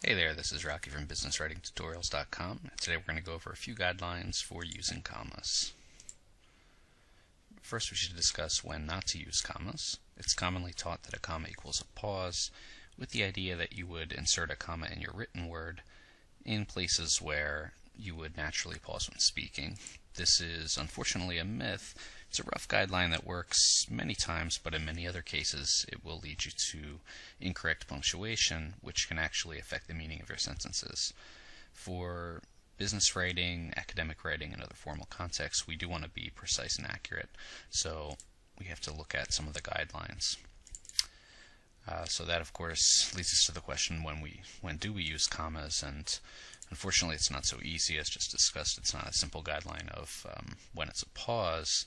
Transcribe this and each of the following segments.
Hey there, this is Rocky from BusinessWritingTutorials.com, and today we're going to go over a few guidelines for using commas. First, we should discuss when not to use commas. It's commonly taught that a comma equals a pause, with the idea that you would insert a comma in your written word in places where you would naturally pause when speaking. This is unfortunately a myth. It's a rough guideline that works many times, but in many other cases it will lead you to incorrect punctuation, which can actually affect the meaning of your sentences. For business writing, academic writing, and other formal contexts, we do want to be precise and accurate, so we have to look at some of the guidelines. So that, of course, leads us to the question, when do we use commas? And unfortunately, it's not so easy. As just discussed, it's not a simple guideline of when it's a pause.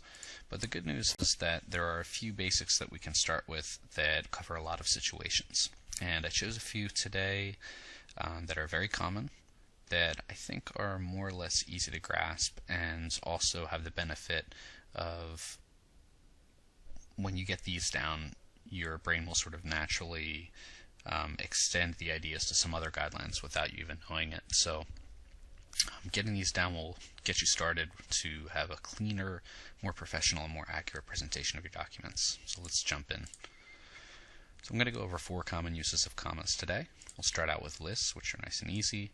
But the good news is that there are a few basics that we can start with that cover a lot of situations. And I chose a few today that are very common, that I think are more or less easy to grasp, and also have the benefit of, when you get these down, your brain will sort of naturally extend the ideas to some other guidelines without you even knowing it. So getting these down will get you started to have a cleaner, more professional, and more accurate presentation of your documents. So let's jump in. So I'm going to go over 4 common uses of commas today. We'll start out with lists, which are nice and easy.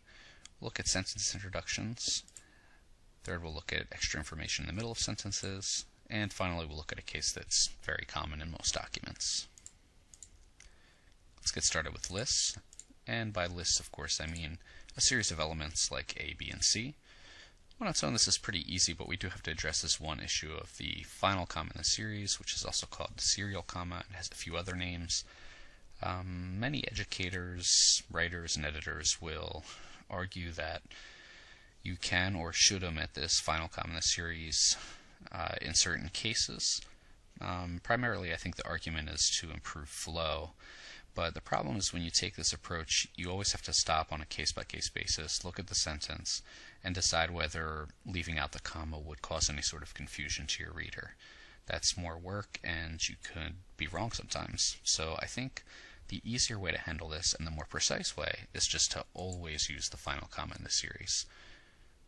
We'll look at sentence introductions. Third, we'll look at extra information in the middle of sentences. And finally, we'll look at a case that's very common in most documents. Let's get started with lists. And by lists, of course, I mean a series of elements like A, B, and C. On its own, this is pretty easy, but we do have to address this one issue of the final comma in the series, which is also called the serial comma. It has a few other names. Many educators, writers, and editors will argue that you can or should omit this final comma in the series in certain cases. Primarily, I think the argument is to improve flow. But the problem is when you take this approach, you always have to stop on a case-by-case basis, look at the sentence, and decide whether leaving out the comma would cause any sort of confusion to your reader. That's more work, and you could be wrong sometimes. So I think the easier way to handle this, and the more precise way, is just to always use the final comma in the series.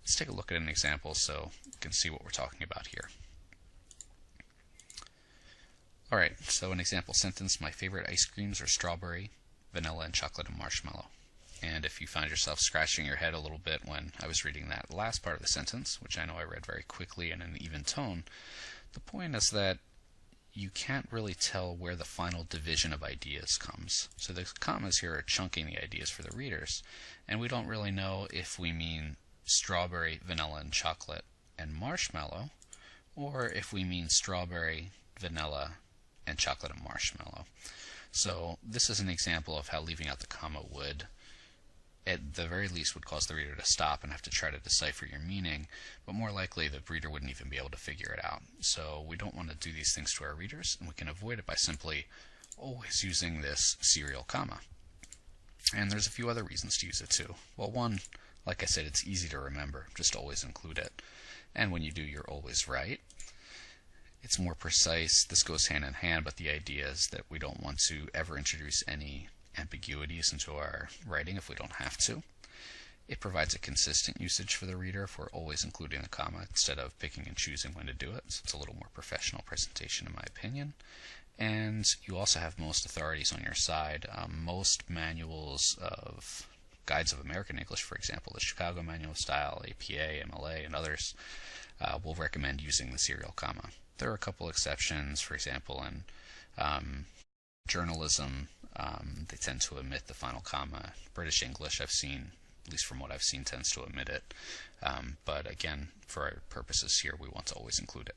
Let's take a look at an example so you can see what we're talking about here. Alright, so an example sentence: my favorite ice creams are strawberry, vanilla, and chocolate and marshmallow. And if you find yourself scratching your head a little bit when I was reading that last part of the sentence, which I know I read very quickly and in an even tone, the point is that you can't really tell where the final division of ideas comes. So the commas here are chunking the ideas for the readers, and we don't really know if we mean strawberry, vanilla, and chocolate and marshmallow, or if we mean strawberry, vanilla, and chocolate and marshmallow. So this is an example of how leaving out the comma would, at the very least, would cause the reader to stop and have to try to decipher your meaning, but more likely the reader wouldn't even be able to figure it out. So we don't want to do these things to our readers, and we can avoid it by simply always using this serial comma. And there's a few other reasons to use it too. Well, one, like I said, it's easy to remember. Just always include it. And when you do, you're always right. It's more precise. This goes hand in hand, but the idea is that we don't want to ever introduce any ambiguities into our writing if we don't have to. It provides a consistent usage for the reader if we're always including the comma instead of picking and choosing when to do it. So it's a little more professional presentation in my opinion. And you also have most authorities on your side. Most manuals of Guides of American English, for example, the Chicago Manual of Style, APA, MLA, and others, will recommend using the serial comma. There are a couple exceptions. For example, in journalism, they tend to omit the final comma. British English, I've seen, at least from what I've seen, tends to omit it. But again, for our purposes here, we want to always include it.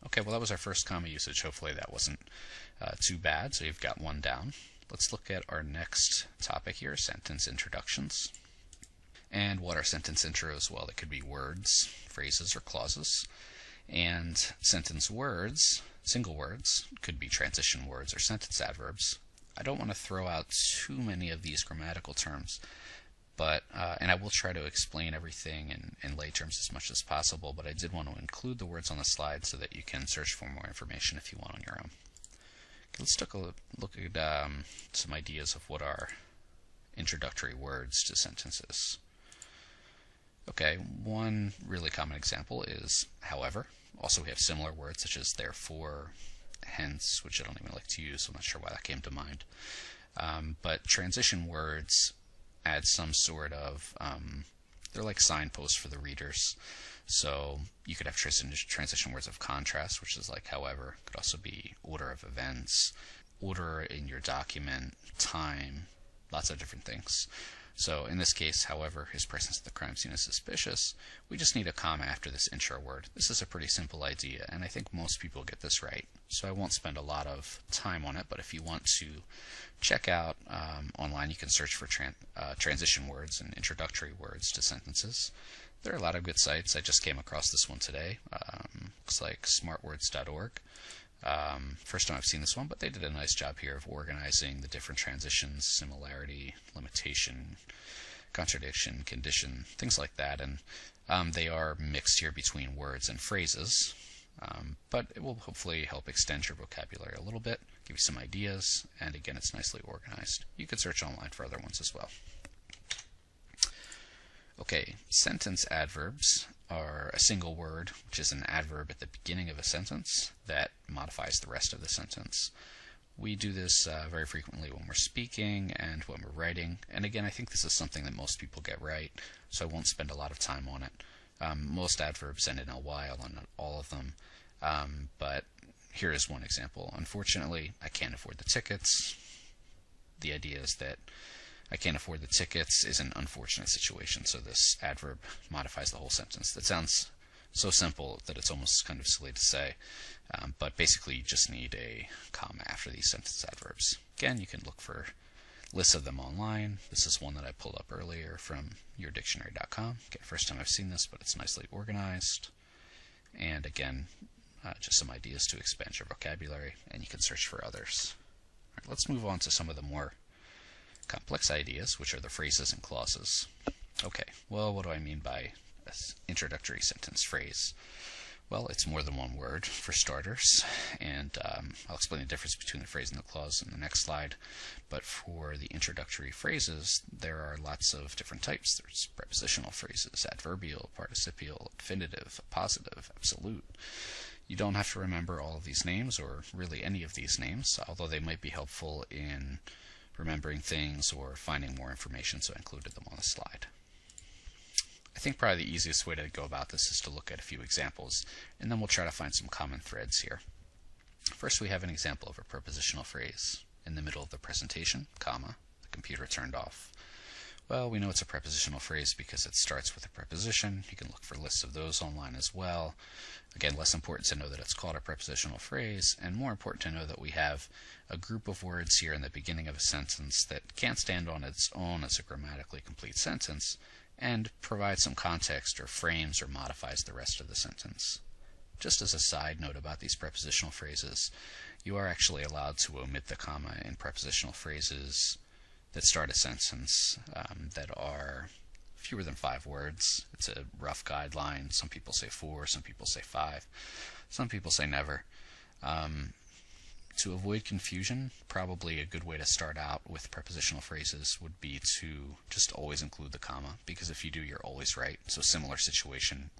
Okay, well, that was our first comma usage. Hopefully that wasn't too bad, so you've got one down. Let's look at our next topic here, sentence introductions. And what are sentence intros? Well, they could be words, phrases, or clauses. And sentence words, single words, could be transition words or sentence adverbs. I don't want to throw out too many of these grammatical terms, but and I will try to explain everything in lay terms as much as possible, but I did want to include the words on the slide so that you can search for more information if you want on your own. Okay, let's take a look at some ideas of what are introductory words to sentences. Okay, one really common example is however. Also, we have similar words such as therefore, hence, which I don't even like to use, so I'm not sure why that came to mind. But transition words add some sort of, they're like signposts for the readers. So you could have transition words of contrast, which is like however. It could also be order of events, order in your document, time, lots of different things. So in this case, however, his presence at the crime scene is suspicious. We just need a comma after this intro word. This is a pretty simple idea, and I think most people get this right. So I won't spend a lot of time on it, but if you want to check out online, you can search for transition words and introductory words to sentences. There are a lot of good sites. I just came across this one today. Looks like smartwords.org. First time I've seen this one, but they did a nice job here of organizing the different transitions, similarity, limitation, contradiction, condition, things like that. And they are mixed here between words and phrases. But it will hopefully help extend your vocabulary a little bit, give you some ideas, and again, it's nicely organized. You could search online for other ones as well. Okay, sentence adverbs are a single word, which is an adverb at the beginning of a sentence that modifies the rest of the sentence. We do this very frequently when we're speaking and when we're writing. And again, I think this is something that most people get right, so I won't spend a lot of time on it. Most adverbs end in ly, although not all of them. But here is one example. Unfortunately, I can't afford the tickets. The idea is that I can't afford the tickets is an unfortunate situation, so this adverb modifies the whole sentence. That sounds so simple that it's almost kind of silly to say, but basically you just need a comma after these sentence adverbs. Again, you can look for lists of them online. This is one that I pulled up earlier from yourdictionary.com. Again, first time I've seen this, but it's nicely organized. And again, just some ideas to expand your vocabulary, and you can search for others. All right, let's move on to some of the more complex ideas, which are the phrases and clauses. Okay, well, what do I mean by an introductory sentence phrase? Well, it's more than one word, for starters, and I'll explain the difference between the phrase and the clause in the next slide. But for the introductory phrases, there are lots of different types. There's prepositional phrases, adverbial, participial, infinitive, appositive, absolute. You don't have to remember all of these names, or really any of these names, although they might be helpful in remembering things or finding more information, so I included them on the slide. I think probably the easiest way to go about this is to look at a few examples, and then we'll try to find some common threads here. First, we have an example of a prepositional phrase. In the middle of the presentation, comma, the computer turned off. Well, we know it's a prepositional phrase because it starts with a preposition. You can look for lists of those online as well. Again, less important to know that it's called a prepositional phrase, and more important to know that we have a group of words here in the beginning of a sentence that can't stand on its own as a grammatically complete sentence, and provides some context or frames or modifies the rest of the sentence. Just as a side note about these prepositional phrases, you are actually allowed to omit the comma in prepositional phrases that start a sentence that are fewer than 5 words. It's a rough guideline. Some people say 4, some people say 5, some people say never. To avoid confusion, probably a good way to start out with prepositional phrases would be to just always include the comma, because if you do, you're always right. So similar situation,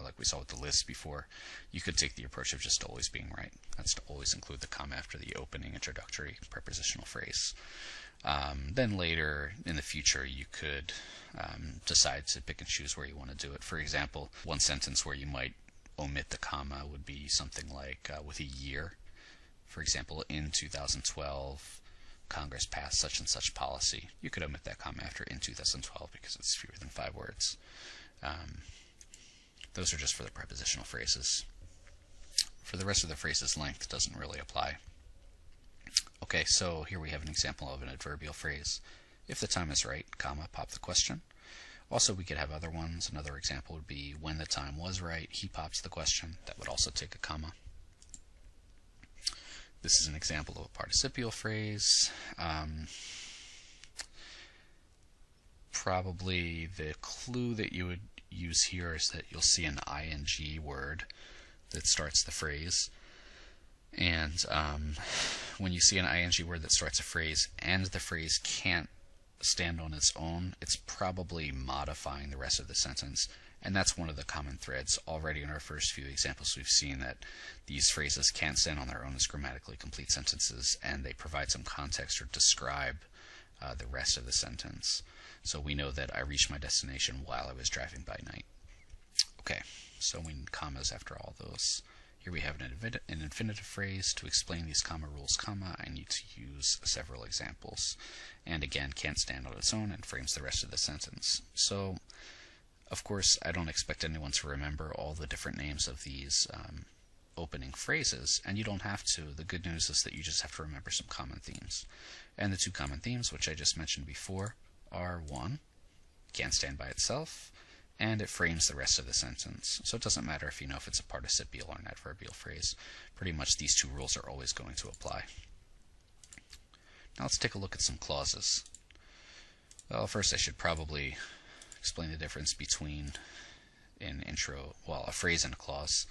like we saw with the list before, you could take the approach of just always being right. That's to always include the comma after the opening introductory prepositional phrase. Then later in the future, you could decide to pick and choose where you want to do it. For example, one sentence where you might omit the comma would be something like with a year. For example, in 2012, Congress passed such and such policy. You could omit that comma after in 2012 because it's fewer than 5 words. Those are just for the prepositional phrases. For the rest of the phrases, length doesn't really apply. Okay, so here we have an example of an adverbial phrase. If the time is right, comma, pop the question. Also, we could have other ones. Another example would be when the time was right, he pops the question. That would also take a comma. This is an example of a participial phrase. Probably the clue that you would use here is that you'll see an ing word that starts the phrase. And when you see an ing word that starts a phrase and the phrase can't stand on its own, it's probably modifying the rest of the sentence. And that's one of the common threads. Already in our first few examples, we've seen that these phrases can't stand on their own as grammatically complete sentences, and they provide some context or describe the rest of the sentence. So we know that I reached my destination while I was driving by night. Okay, so we need commas after all those. Here we have an infinitive phrase. To explain these comma rules, I need to use several examples. And again, can't stand on its own and frames the rest of the sentence. So, of course, I don't expect anyone to remember all the different names of these opening phrases, and you don't have to. The good news is that you just have to remember some common themes. And the two common themes, which I just mentioned before, are one, can't stand by itself, and it frames the rest of the sentence. So it doesn't matter if you know if it's a participial or an adverbial phrase. Pretty much these two rules are always going to apply. Now let's take a look at some clauses. Well, first I should probably explain the difference between a phrase and a clause.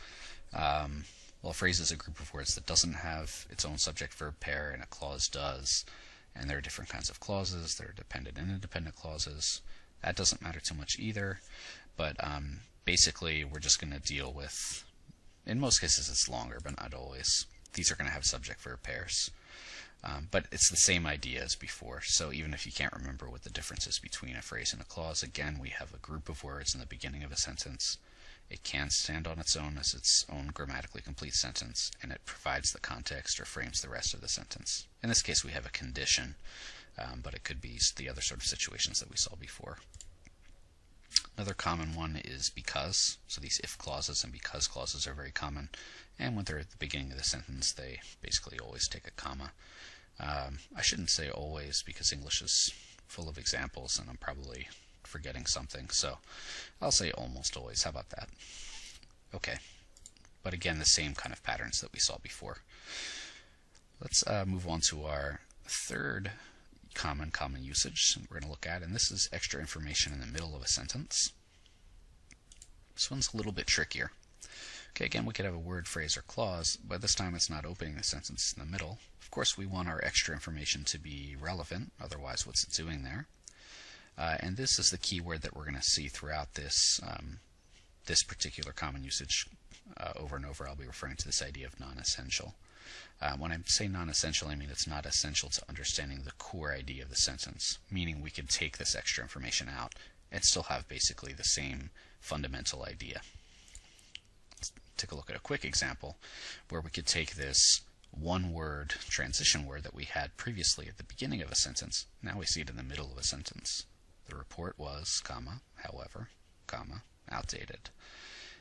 A phrase is a group of words that doesn't have its own subject-verb pair, and a clause does. And there are different kinds of clauses. There are dependent and independent clauses. That doesn't matter too much either, but basically we're just going to deal with, in most cases it's longer, but not always. These are going to have subject-verb pairs. But it's the same idea as before, so even if you can't remember what the difference is between a phrase and a clause, again, we have a group of words in the beginning of a sentence. It can stand on its own as its own grammatically complete sentence, and it provides the context or frames the rest of the sentence. In this case, we have a condition, but it could be the other sort of situations that we saw before. Another common one is because. So these if clauses and because clauses are very common, and when they're at the beginning of the sentence, they basically always take a comma. I shouldn't say always, because English is full of examples and I'm probably forgetting something, so I'll say almost always. How about that? Okay, but again, the same kind of patterns that we saw before. Let's move on to our third common usage we're going to look at, and this is extra information in the middle of a sentence. This one's a little bit trickier. Okay, again, we could have a word, phrase, or clause, but this time it's not opening the sentence in the middle. Of course, we want our extra information to be relevant, otherwise what's it doing there? And this is the key word that we're going to see throughout this particular common usage over and over. I'll be referring to this idea of non-essential. When I say non-essential, I mean it's not essential to understanding the core idea of the sentence, meaning we could take this extra information out and still have basically the same fundamental idea. Let's take a look at a quick example where we could take this one-word transition word that we had previously at the beginning of a sentence. Now we see it in the middle of a sentence. The report was, however, outdated.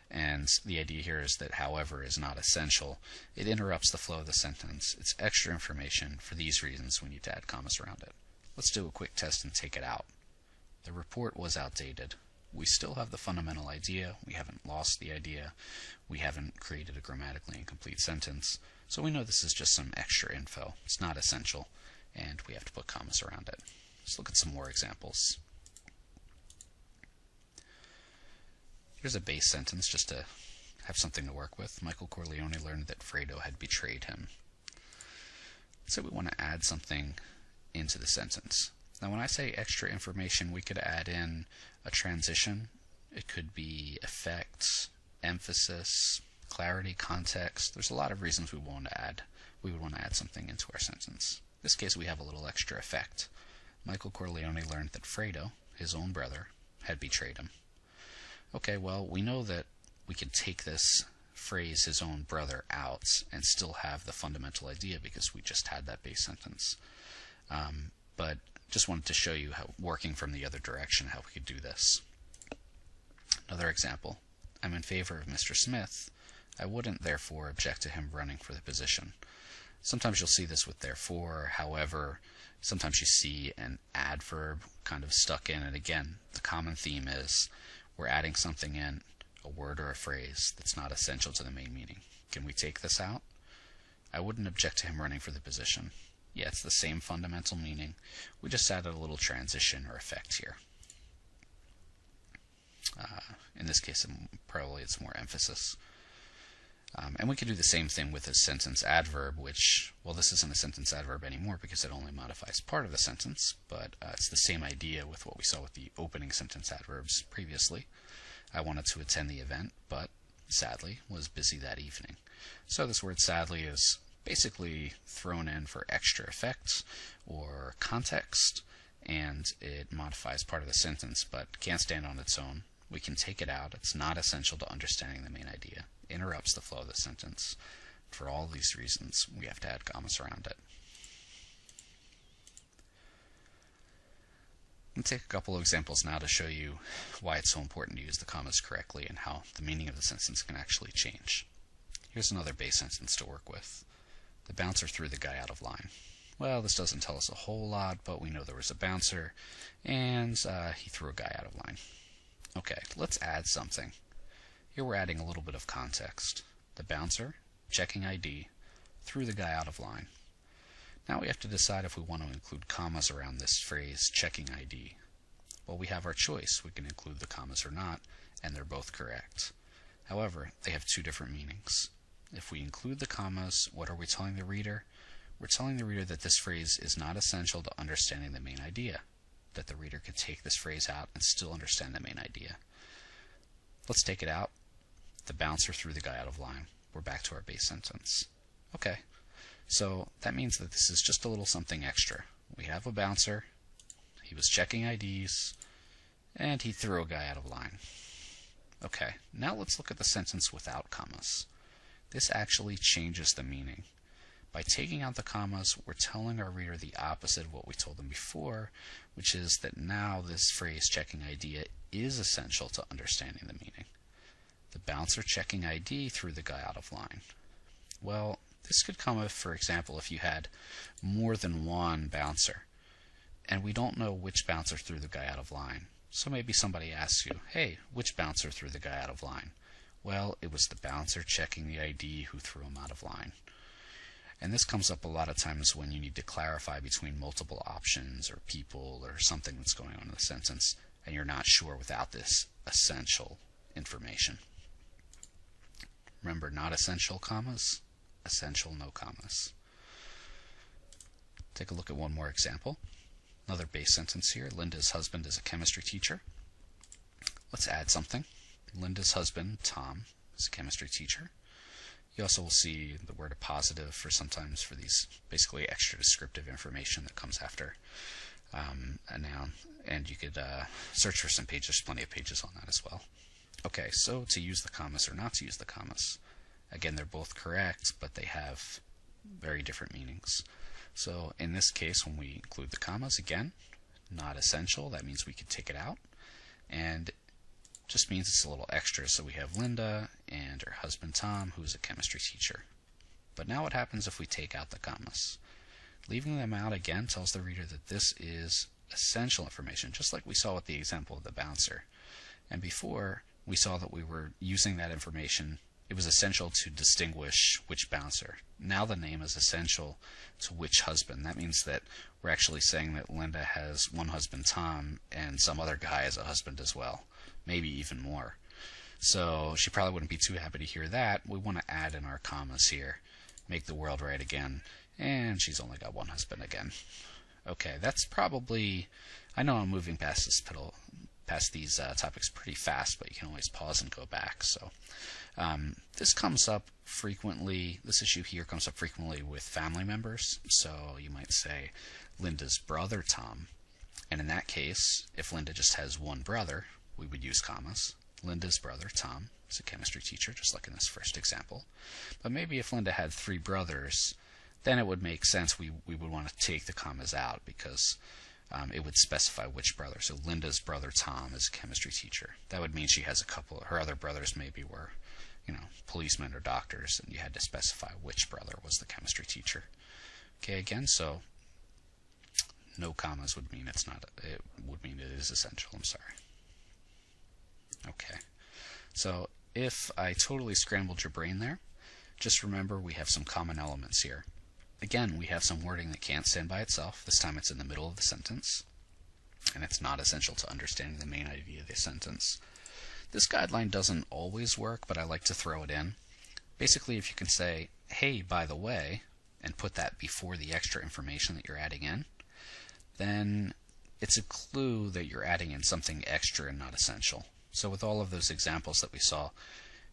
And the idea here is that however is not essential. It interrupts the flow of the sentence. It's extra information. For these reasons, we need to add commas around it. Let's do a quick test and take it out. The report was outdated. We still have the fundamental idea. We haven't lost the idea. We haven't created a grammatically incomplete sentence. So we know this is just some extra info. It's not essential, and we have to put commas around it. Let's look at some more examples. Here's a base sentence just to have something to work with. Michael Corleone learned that Fredo had betrayed him. So we want to add something into the sentence. Now when I say extra information, we could add in a transition. It could be effect, emphasis, clarity, context. There's a lot of reasons we would want to add something into our sentence. In this case, we have a little extra effect. Michael Corleone learned that Fredo, his own brother, had betrayed him. Okay, well, we know that we can take this phrase, his own brother, out and still have the fundamental idea because we just had that base sentence. But just wanted to show you how, working from the other direction, how we could do this. Another example. I'm in favor of Mr. Smith. I wouldn't, therefore, object to him running for the position. Sometimes you'll see this with therefore, however. Sometimes you see an adverb kind of stuck in, and again, the common theme is we're adding something in, a word or a phrase, that's not essential to the main meaning. Can we take this out? I wouldn't object to him running for the position. Yeah, it's the same fundamental meaning. We just added a little transition or effect here. In this case, probably it's more emphasis. And we can do the same thing with a sentence adverb, which, well, this isn't a sentence adverb anymore because it only modifies part of the sentence, but it's the same idea with what we saw with the opening sentence adverbs previously. I wanted to attend the event, but sadly was busy that evening. So this word sadly is basically thrown in for extra effect or context, and it modifies part of the sentence, but can't stand on its own. We can take it out. It's not essential to understanding the main idea. Interrupts the flow of the sentence. For all these reasons, we have to add commas around it. Let's take a couple of examples now to show you why it's so important to use the commas correctly and how the meaning of the sentence can actually change. Here's another base sentence to work with. The bouncer threw the guy out of line. Well, this doesn't tell us a whole lot, but we know there was a bouncer, and he threw a guy out of line. Okay, let's add something. Here we're adding a little bit of context. The bouncer, checking ID, threw the guy out of line. Now we have to decide if we want to include commas around this phrase, checking ID. Well, we have our choice. We can include the commas or not, and they're both correct. However, they have two different meanings. If we include the commas, what are we telling the reader? We're telling the reader that this phrase is not essential to understanding the main idea, that the reader could take this phrase out and still understand the main idea. Let's take it out. The bouncer threw the guy out of line. We're back to our base sentence. Okay, so that means that this is just a little something extra. We have a bouncer, he was checking IDs, and he threw a guy out of line. Okay, now let's look at the sentence without commas. This actually changes the meaning. By taking out the commas, we're telling our reader the opposite of what we told them before, which is that now this phrase, checking ID, is essential to understanding the meaning. The bouncer checking ID threw the guy out of line. Well, this could come if, for example, if you had more than one bouncer, and we don't know which bouncer threw the guy out of line. So maybe somebody asks you, hey, which bouncer threw the guy out of line? Well, it was the bouncer checking the ID who threw him out of line. And this comes up a lot of times when you need to clarify between multiple options or people or something that's going on in the sentence, and you're not sure without this essential information. Remember, not essential commas, essential no commas. Take a look at one more example. Another base sentence here. Linda's husband is a chemistry teacher. Let's add something. Linda's husband, Tom, is a chemistry teacher. You also will see the word appositive sometimes for these basically extra descriptive information that comes after a noun. And you could search for some pages. There's plenty of pages on that as well. Okay, so to use the commas or not to use the commas. Again, they're both correct, but they have very different meanings. So in this case, when we include the commas, again, not essential. That means we could take it out. And just means it's a little extra. So we have Linda and her husband Tom, who's a chemistry teacher. But now what happens if we take out the commas? Leaving them out again tells the reader that this is essential information, just like we saw with the example of the bouncer. And before, we saw that we were using that information. It was essential to distinguish which bouncer. Now the name is essential to which husband. That means that we're actually saying that Linda has one husband, Tom, and some other guy as a husband as well. Maybe even more. So she probably wouldn't be too happy to hear that. We want to add in our commas here. Make the world right again. And she's only got one husband again. Okay, that's probably... I know I'm moving past these topics pretty fast, but you can always pause and go back. So this comes up frequently. This issue here comes up frequently with family members. So you might say Linda's brother Tom. And in that case, if Linda just has one brother, we would use commas. Linda's brother Tom is a chemistry teacher, just like in this first example. But maybe if Linda had three brothers, then it would make sense we would want to take the commas out because it would specify which brother. So Linda's brother Tom is a chemistry teacher. That would mean she has a couple. Her other brothers maybe were, policemen or doctors, and you had to specify which brother was the chemistry teacher. Okay, again, so no commas would mean it's not. It would mean it is essential. I'm sorry. Okay, so if I totally scrambled your brain there, just remember we have some common elements here. Again, we have some wording that can't stand by itself. This time it's in the middle of the sentence, and it's not essential to understanding the main idea of the sentence. This guideline doesn't always work, but I like to throw it in. Basically, if you can say, hey, by the way, and put that before the extra information that you're adding in, then it's a clue that you're adding in something extra and not essential. So with all of those examples that we saw,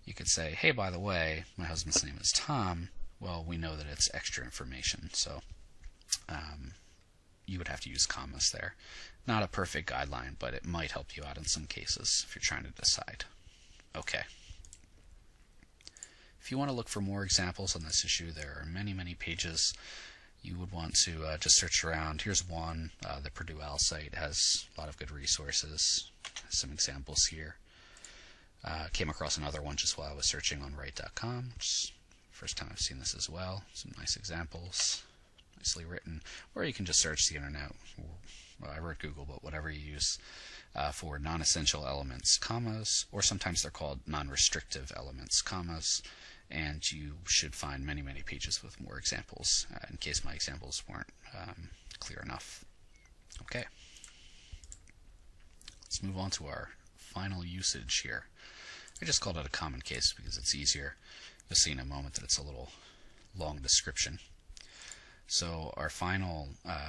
you could say, hey, by the way, my husband's name is Tom. Well, we know that it's extra information, so you would have to use commas there. Not a perfect guideline, but it might help you out in some cases if you're trying to decide. Okay. If you want to look for more examples on this issue, there are many, many pages. You would want to just search around. Here's one. The Purdue OWL site has a lot of good resources. Some examples here. Came across another one just while I was searching on Write.com. First time I've seen this as well. Some nice examples, nicely written. Or you can just search the internet. Well, I wrote Google, but whatever you use for non-essential elements, commas, or sometimes they're called non-restrictive elements, commas. And you should find many, many pages with more examples, in case my examples weren't clear enough. Okay. Let's move on to our final usage here. I just called it a common case because it's easier. You'll see in a moment that it's a little long description. So our final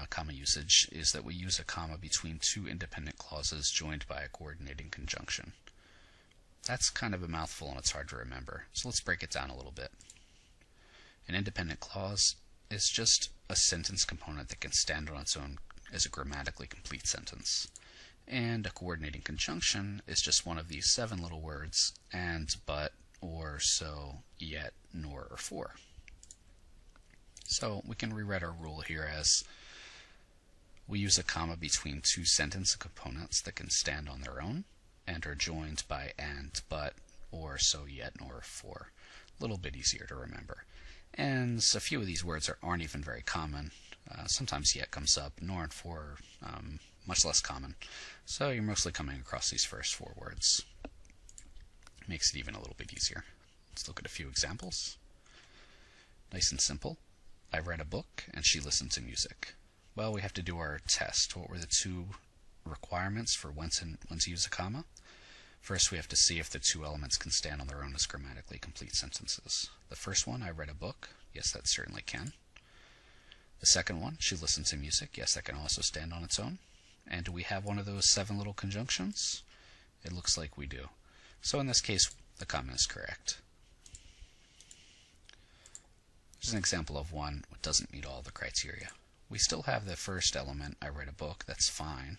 comma usage is that we use a comma between two independent clauses joined by a coordinating conjunction. That's kind of a mouthful and it's hard to remember, so let's break it down a little bit. An independent clause is just a sentence component that can stand on its own as a grammatically complete sentence. And a coordinating conjunction is just one of these 7 little words, and, but, or, so, yet, nor, or for. So we can rewrite our rule here as we use a comma between two sentence components that can stand on their own and are joined by and, but, or, so, yet, nor, for. A little bit easier to remember. And a few of these words aren't even very common. Sometimes yet comes up, nor and for much less common. So you're mostly coming across these first 4 words. Makes it even a little bit easier. Let's look at a few examples. Nice and simple. I read a book and she listened to music. Well, we have to do our test. What were the 2 requirements for when to use a comma? First, we have to see if the 2 elements can stand on their own as grammatically complete sentences. The first one, I read a book. Yes, that certainly can. The second one, she listened to music. Yes, that can also stand on its own. And do we have one of those 7 little conjunctions? It looks like we do. So in this case, the comma is correct. Here's an example of one that doesn't meet all the criteria. We still have the first element, I read a book. That's fine.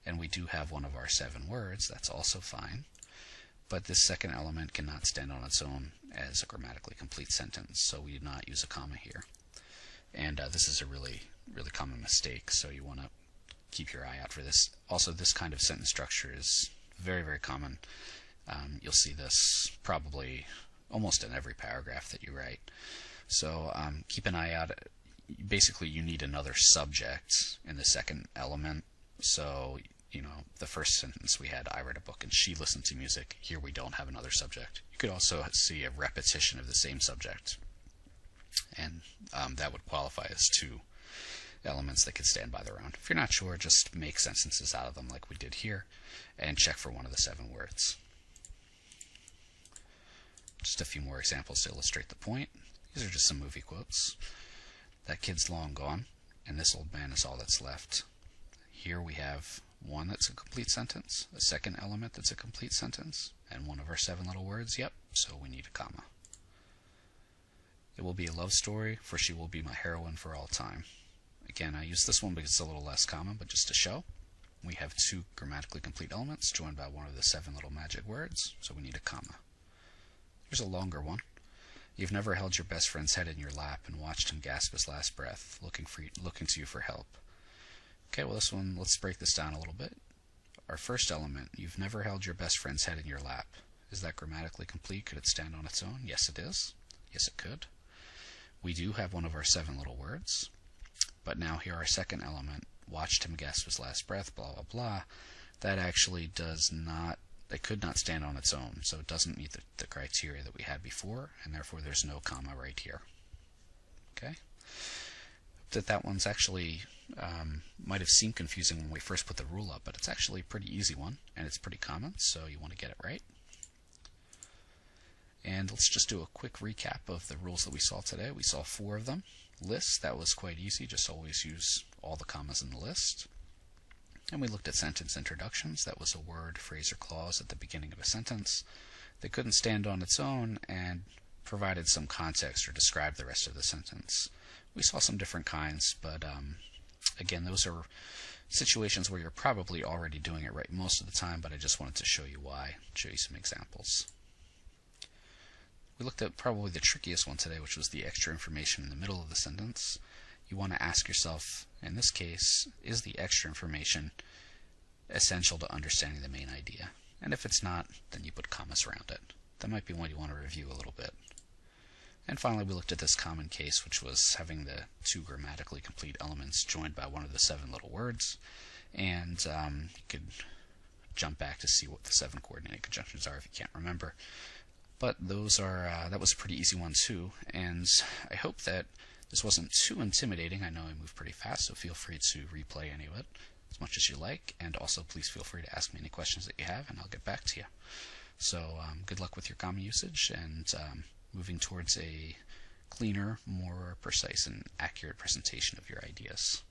And we do have one of our 7 words. That's also fine. But this second element cannot stand on its own as a grammatically complete sentence, so we do not use a comma here. And this is a really, really common mistake, so you want to keep your eye out for this. Also, this kind of sentence structure is very, very common. You'll see this probably almost in every paragraph that you write. So keep an eye out. Basically, you need another subject in the second element. So, the first sentence we had, I read a book and she listened to music. Here we don't have another subject. You could also see a repetition of the same subject. And that would qualify as 2 elements that could stand by their own. If you're not sure, just make sentences out of them like we did here and check for one of the 7 words. Just a few more examples to illustrate the point. These are just some movie quotes. That kid's long gone, and this old man is all that's left. Here we have one that's a complete sentence, a second element that's a complete sentence, and one of our 7 little words, yep, so we need a comma. It will be a love story, for she will be my heroine for all time. Again, I use this one because it's a little less common, but just to show. We have 2 grammatically complete elements joined by one of the 7 little magic words, so we need a comma. Here's a longer one. You've never held your best friend's head in your lap and watched him gasp his last breath, looking to you for help. Okay, well this one, let's break this down a little bit. Our first element, you've never held your best friend's head in your lap. Is that grammatically complete? Could it stand on its own? Yes, it is. Yes, it could. We do have one of our 7 little words. But now here our second element, watched him gasp his last breath, blah, blah, blah. That actually it could not stand on its own, so it doesn't meet the criteria that we had before, and therefore there's no comma right here. Okay? That one's actually might have seemed confusing when we first put the rule up, but it's actually a pretty easy one, and it's pretty common, so you want to get it right. And let's just do a quick recap of the rules that we saw today. We saw 4 of them. List, that was quite easy, just always use all the commas in the list. And we looked at sentence introductions. That was a word, phrase, or clause at the beginning of a sentence that couldn't stand on its own and provided some context or described the rest of the sentence. We saw some different kinds, but again, those are situations where you're probably already doing it right most of the time, but I just wanted to show you why, show you some examples. We looked at probably the trickiest one today, which was the extra information in the middle of the sentence. You want to ask yourself, in this case, is the extra information essential to understanding the main idea? And if it's not, then you put commas around it. That might be one you want to review a little bit. And finally, we looked at this common case, which was having the 2 grammatically complete elements joined by one of the 7 little words. And you could jump back to see what the 7 coordinated conjunctions are if you can't remember. But those are that was a pretty easy one too, and I hope that this wasn't too intimidating. I know I move pretty fast, so feel free to replay any of it as much as you like, and also please feel free to ask me any questions that you have, and I'll get back to you. So good luck with your comma usage, and moving towards a cleaner, more precise, and accurate presentation of your ideas.